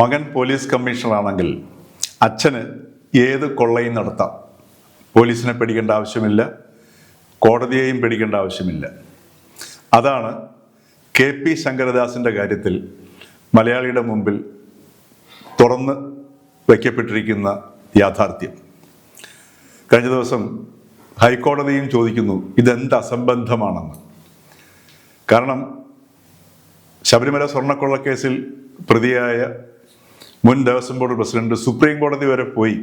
മകൻ പോലീസ് കമ്മീഷണറാണെങ്കിൽ അച്ഛന് ഏത് കൊള്ളയും നടത്താം. പോലീസിനെ പേടിക്കേണ്ട ആവശ്യമില്ല, കോടതിയെയും പേടിക്കേണ്ട ആവശ്യമില്ല. അതാണ് KP ശങ്കരദാസിൻ്റെ കാര്യത്തിൽ മലയാളിയുടെ മുമ്പിൽ തുറന്ന് വയ്ക്കപ്പെട്ടിരിക്കുന്ന യാഥാർത്ഥ്യം. കഴിഞ്ഞ ദിവസം ഹൈക്കോടതിയും ചോദിക്കുന്നു ഇതെന്ത് അസംബന്ധമാണെന്ന്. കാരണം ശബരിമല സ്വർണ്ണക്കൊള്ളക്കേസിൽ പ്രതിയായ മുൻ ദേവസ്വം ബോർഡ് പ്രസിഡന്റ് സുപ്രീം കോടതി വരെ പോയി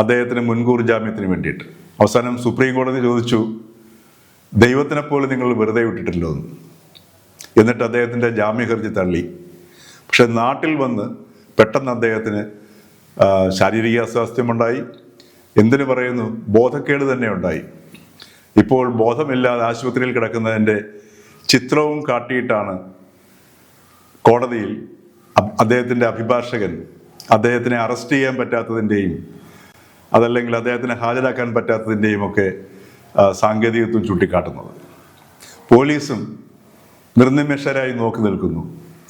അദ്ദേഹത്തിന് മുൻകൂർ ജാമ്യത്തിന് വേണ്ടിയിട്ട്. അവസാനം സുപ്രീം കോടതി ചോദിച്ചു, ദൈവത്തിനെ പോലെ നിങ്ങൾ വെറുതെ വിട്ടിട്ടില്ലോ എന്ന്. എന്നിട്ട് അദ്ദേഹത്തിൻ്റെ ജാമ്യ ഹർജി തള്ളി. പക്ഷെ നാട്ടിൽ വന്ന് പെട്ടെന്ന് അദ്ദേഹത്തിന് ശാരീരിക അസ്വാസ്ഥ്യമുണ്ടായി. എന്തിനു പറയുന്നു, ബോധക്കേട് തന്നെ ഉണ്ടായി. ഇപ്പോൾ ബോധമില്ലാതെ ആശുപത്രിയിൽ കിടക്കുന്നതിൻ്റെ ചിത്രവും കാട്ടിയിട്ടാണ് കോടതിയിൽ അദ്ദേഹത്തിൻ്റെ അഭിഭാഷകൻ അദ്ദേഹത്തിനെ അറസ്റ്റ് ചെയ്യാൻ പറ്റാത്തതിൻ്റെയും അതല്ലെങ്കിൽ അദ്ദേഹത്തിനെ ഹാജരാക്കാൻ പറ്റാത്തതിൻ്റെയും ഒക്കെ സാങ്കേതികത്വം ചൂണ്ടിക്കാട്ടുന്നത്. പോലീസും നിർനിമേഷരായി നോക്കി നിൽക്കുന്നു.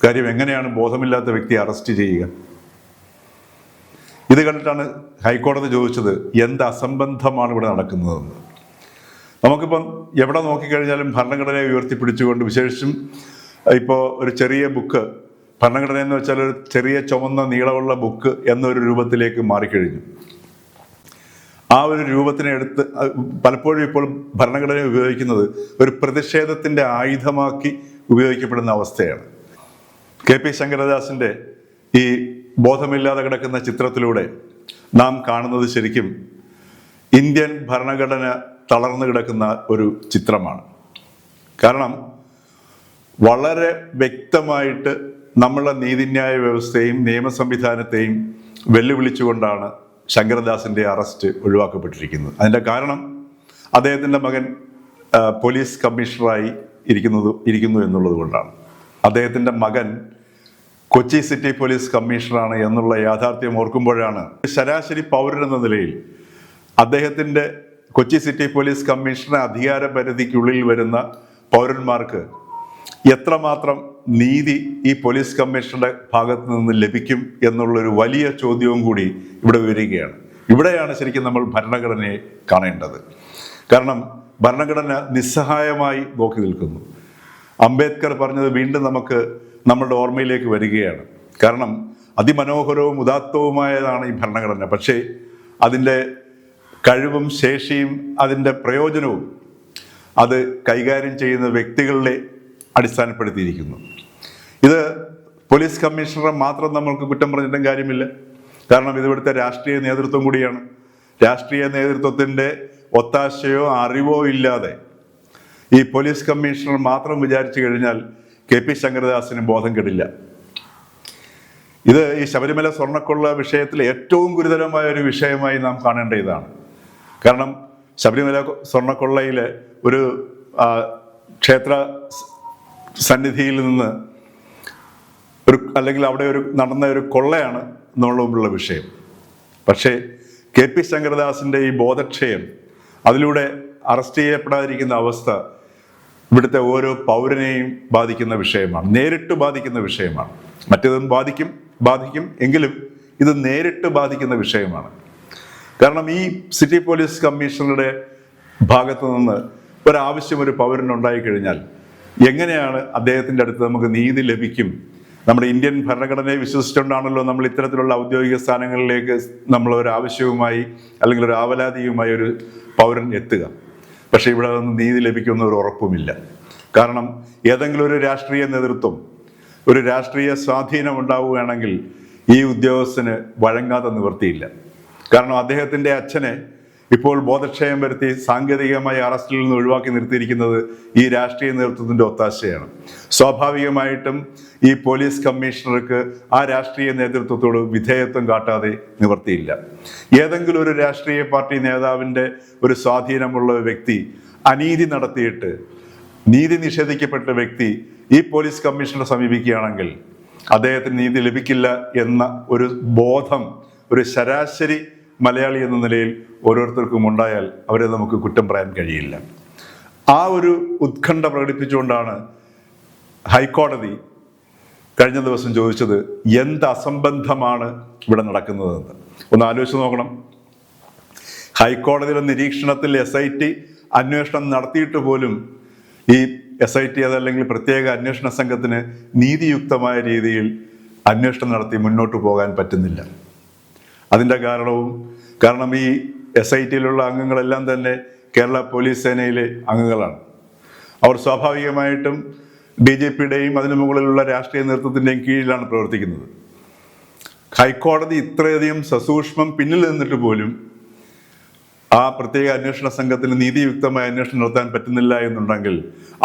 കാര്യം, എങ്ങനെയാണ് ബോധമില്ലാത്ത വ്യക്തിയെ അറസ്റ്റ് ചെയ്യുക? ഇത് കണ്ടിട്ടാണ് ഹൈക്കോടതി ചോദിച്ചത് എന്ത് അസംബന്ധമാണ് ഇവിടെ നടക്കുന്നതെന്ന്. നമുക്കിപ്പം എവിടെ നോക്കിക്കഴിഞ്ഞാലും ഭരണഘടനയെ ഉയർത്തിപ്പിടിച്ചുകൊണ്ട്, വിശേഷിച്ചും ഇപ്പോൾ ഒരു ചെറിയ ബുക്ക്, ഭരണഘടന എന്ന് വെച്ചാൽ ഒരു ചെറിയ ചുവന്ന നീളമുള്ള ബുക്ക് എന്നൊരു രൂപത്തിലേക്ക് മാറിക്കഴിഞ്ഞു. ആ ഒരു രൂപത്തിനെ എടുത്ത് പലപ്പോഴും ഇപ്പോൾ ഭരണഘടന ഉപയോഗിക്കുന്നത് ഒരു പ്രതിഷേധത്തിൻ്റെ ആയുധമാക്കി ഉപയോഗിക്കപ്പെടുന്ന അവസ്ഥയാണ്. KP ശങ്കരദാസിൻ്റെ ഈ ബോധമില്ലാതെ കിടക്കുന്ന ചിത്രത്തിലൂടെ നാം കാണുന്നത് ശരിക്കും ഇന്ത്യൻ ഭരണഘടന തളർന്നു കിടക്കുന്ന ഒരു ചിത്രമാണ്. കാരണം വളരെ വ്യക്തമായിട്ട് നമ്മളുടെ നീതിന്യായ വ്യവസ്ഥയും നിയമ സംവിധാനത്തെയും വെല്ലുവിളിച്ചുകൊണ്ടാണ് ശങ്കരദാസിൻ്റെ അറസ്റ്റ് ഒഴിവാക്കപ്പെട്ടിരിക്കുന്നത്. അതിൻ്റെ കാരണം അദ്ദേഹത്തിൻ്റെ മകൻ പോലീസ് കമ്മീഷണറായി ഇരിക്കുന്നു എന്നുള്ളത് കൊണ്ടാണ്. അദ്ദേഹത്തിൻ്റെ മകൻ കൊച്ചി സിറ്റി പോലീസ് കമ്മീഷണറാണ് എന്നുള്ള യാഥാർത്ഥ്യം ഓർക്കുമ്പോഴാണ് ശരാശരി പൗരൻ എന്ന നിലയിൽ അദ്ദേഹത്തിൻ്റെ കൊച്ചി സിറ്റി പോലീസ് കമ്മീഷണർ അധികാര പരിധിക്കുള്ളിൽ വരുന്ന പൗരന്മാർക്ക് എത്രമാത്രം നീതി ഈ പോലീസ് കമ്മീഷണറുടെ ഭാഗത്ത് നിന്ന് ലഭിക്കും എന്നുള്ളൊരു വലിയ ചോദ്യവും കൂടി ഇവിടെ വരികയാണ്. ഇവിടെയാണ് ശരിക്കും നമ്മൾ ഭരണഘടനയെ കാണേണ്ടത്. കാരണം ഭരണഘടന നിസ്സഹായമായി നോക്കി നിൽക്കുന്നു. അംബേദ്കർ പറഞ്ഞത് വീണ്ടും നമുക്ക് നമ്മളുടെ ഓർമ്മയിലേക്ക് വരികയാണ്. കാരണം അതിമനോഹരവും ഉദാത്തവുമായതാണ് ഈ ഭരണഘടന. പക്ഷേ അതിൻ്റെ കഴിവും ശേഷിയും അതിൻ്റെ പ്രയോജനവും അത് കൈകാര്യം ചെയ്യുന്ന വ്യക്തികളെ അടിസ്ഥാനപ്പെടുത്തിയിരിക്കുന്നു. ഇത് പോലീസ് കമ്മീഷണറെ മാത്രം നമ്മൾക്ക് കുറ്റം പറഞ്ഞിട്ടും കാര്യമില്ല. കാരണം ഇത് ഇവിടുത്തെ രാഷ്ട്രീയ നേതൃത്വം കൂടിയാണ്. രാഷ്ട്രീയ നേതൃത്വത്തിൻ്റെ ഒത്താശയോ അറിവോ ഇല്ലാതെ ഈ പോലീസ് കമ്മീഷണർ മാത്രം വിചാരിച്ചു കഴിഞ്ഞാൽ KP ശങ്കരദാസിന് ബോധം കെടില്ല. ഇത് ഈ ശബരിമല സ്വർണ്ണക്കൊള്ള വിഷയത്തിൽ ഏറ്റവും ഗുരുതരമായ ഒരു വിഷയമായി നാം കാണേണ്ട ഇതാണ്. കാരണം ശബരിമല സ്വർണ്ണക്കൊള്ളയിലെ ഒരു ക്ഷേത്ര സന്നിധിയിൽ നിന്ന് അല്ലെങ്കിൽ അവിടെ നടന്ന ഒരു കൊള്ളയാണ് നമ്മുടെ മുമ്പുള്ള വിഷയം. പക്ഷേ KP ശങ്കരദാസിൻ്റെ ഈ ബോധക്ഷയം, അതിലൂടെ അറസ്റ്റ് ചെയ്യപ്പെടാതിരിക്കുന്ന അവസ്ഥ ഇവിടുത്തെ ഓരോ പൗരനെയും ബാധിക്കുന്ന വിഷയമാണ്, നേരിട്ട് ബാധിക്കുന്ന വിഷയമാണ്. മറ്റേതും ബാധിക്കും എങ്കിലും ഇത് നേരിട്ട് ബാധിക്കുന്ന വിഷയമാണ്. കാരണം ഈ സിറ്റി പോലീസ് കമ്മീഷണറുടെ ഭാഗത്തു നിന്ന് ഒരാവശ്യം ഒരു പൗരനുണ്ടായി കഴിഞ്ഞാൽ എങ്ങനെയാണ് അദ്ദേഹത്തിൻ്റെ അടുത്ത് നമുക്ക് നീതി ലഭിക്കും? നമ്മുടെ ഇന്ത്യൻ ഭരണഘടനയെ വിശ്വസിച്ചുകൊണ്ടാണല്ലോ നമ്മൾ ഇത്തരത്തിലുള്ള ഔദ്യോഗിക സ്ഥാനങ്ങളിലേക്ക് നമ്മൾ ഒരു ആവശ്യവുമായി അല്ലെങ്കിൽ ഒരു ആവലാതിയുമായി ഒരു പൗരൻ എത്തുക. പക്ഷേ ഇവിടെ നിന്ന് നീതി ലഭിക്കുന്ന ഒരു ഉറപ്പുമില്ല. കാരണം ഏതെങ്കിലും ഒരു രാഷ്ട്രീയ നേതൃത്വം, ഒരു രാഷ്ട്രീയ സ്വാധീനം ഉണ്ടാവുകയാണെങ്കിൽ ഈ ഉദ്യോഗസ്ഥന് വഴങ്ങാതെ നിവൃത്തിയില്ല. കാരണം അദ്ദേഹത്തിൻ്റെ അച്ഛനെ ഇപ്പോൾ ബോധക്ഷയം വരുത്തി സാങ്കേതികമായി അറസ്റ്റിൽ നിന്ന് ഒഴിവാക്കി നിർത്തിയിരിക്കുന്നത് ഈ രാഷ്ട്രീയ നേതൃത്വത്തിൻ്റെ ഒത്താശയാണ്. സ്വാഭാവികമായിട്ടും ഈ പോലീസ് കമ്മീഷണർക്ക് ആ രാഷ്ട്രീയ നേതൃത്വത്തോട് വിധേയത്വം കാട്ടാതെ നിവൃത്തിയില്ല. ഏതെങ്കിലും ഒരു രാഷ്ട്രീയ പാർട്ടി നേതാവിൻ്റെ ഒരു സ്വാധീനമുള്ള വ്യക്തി അനീതി നടത്തിയിട്ട് നീതി നിഷേധിക്കപ്പെട്ട വ്യക്തി ഈ പോലീസ് കമ്മീഷണറെ സമീപിക്കുകയാണെങ്കിൽ അദ്ദേഹത്തിന് നീതി ലഭിക്കില്ല എന്ന ഒരു ബോധം ഒരു ശരാശരി മലയാളി എന്ന നിലയിൽ ഓരോരുത്തർക്കും ഉണ്ടായാൽ അവരെ നമുക്ക് കുറ്റം പറയാൻ കഴിയില്ല. ആ ഒരു ഉത്കണ്ഠ പ്രകടിപ്പിച്ചുകൊണ്ടാണ് ഹൈക്കോടതി കഴിഞ്ഞ ദിവസം ചോദിച്ചത് എന്ത് അസംബന്ധമാണ് ഇവിടെ നടക്കുന്നതെന്ന്. ഒന്ന് ആലോചിച്ച് നോക്കണം. ഹൈക്കോടതിയുടെ നിരീക്ഷണത്തിൽ SIT അന്വേഷണം നടത്തിയിട്ട് പോലും ഈ SIT അതല്ലെങ്കിൽ പ്രത്യേക അന്വേഷണ സംഘത്തിന് നീതിയുക്തമായ രീതിയിൽ അന്വേഷണം നടത്തി മുന്നോട്ട് പോകാൻ പറ്റുന്നില്ല. അതിൻ്റെ കാരണം ഈ SITയിലുള്ള അംഗങ്ങളെല്ലാം തന്നെ കേരള പോലീസ് സേനയിലെ അംഗങ്ങളാണ്. അവർ സ്വാഭാവികമായിട്ടും DGPയുടെയും അതിനു മുകളിലുള്ള രാഷ്ട്രീയ നേതൃത്വത്തിൻ്റെയും കീഴിലാണ് പ്രവർത്തിക്കുന്നത്. ഹൈക്കോടതി ഇത്രയധികം സസൂക്ഷ്മം പിന്നിൽ നിന്നിട്ട് പോലും ആ പ്രത്യേക അന്വേഷണ സംഘത്തിന് നീതിയുക്തമായ അന്വേഷണം നടത്താൻ പറ്റുന്നില്ല എന്നുണ്ടെങ്കിൽ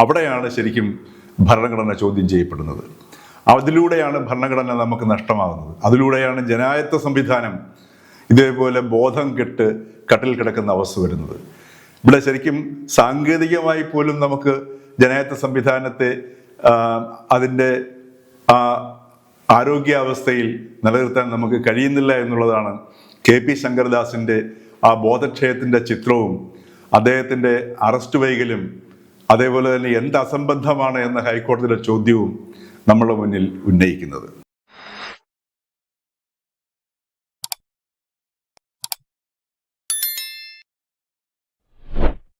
അവിടെയാണ് ശരിക്കും ഭരണഘടന ചോദ്യം ചെയ്യപ്പെടുന്നത്. അതിലൂടെയാണ് ഭരണഘടന നമുക്ക് നഷ്ടമാകുന്നത്. അതിലൂടെയാണ് ജനായത്ത സംവിധാനം ഇതേപോലെ ബോധം കെട്ട് കട്ടിൽ കിടക്കുന്ന അവസ്ഥ വരുന്നത്. ഇവിടെ ശരിക്കും സാങ്കേതികമായി പോലും നമുക്ക് ജനായത്ത സംവിധാനത്തെ അതിൻ്റെ ആരോഗ്യാവസ്ഥയിൽ നിലനിർത്താൻ നമുക്ക് കഴിയുന്നില്ല എന്നുള്ളതാണ് KP ശങ്കരദാസിൻ്റെ ആ ബോധക്ഷയത്തിൻ്റെ ചിത്രവും അദ്ദേഹത്തിൻ്റെ അറസ്റ്റ് വൈകലും അതേപോലെ തന്നെ എന്ത് അസംബന്ധമാണ് എന്ന ഹൈക്കോടതിയുടെ ചോദ്യവും നമ്മുടെ മുന്നിൽ ഉന്നയിക്കുന്നത്.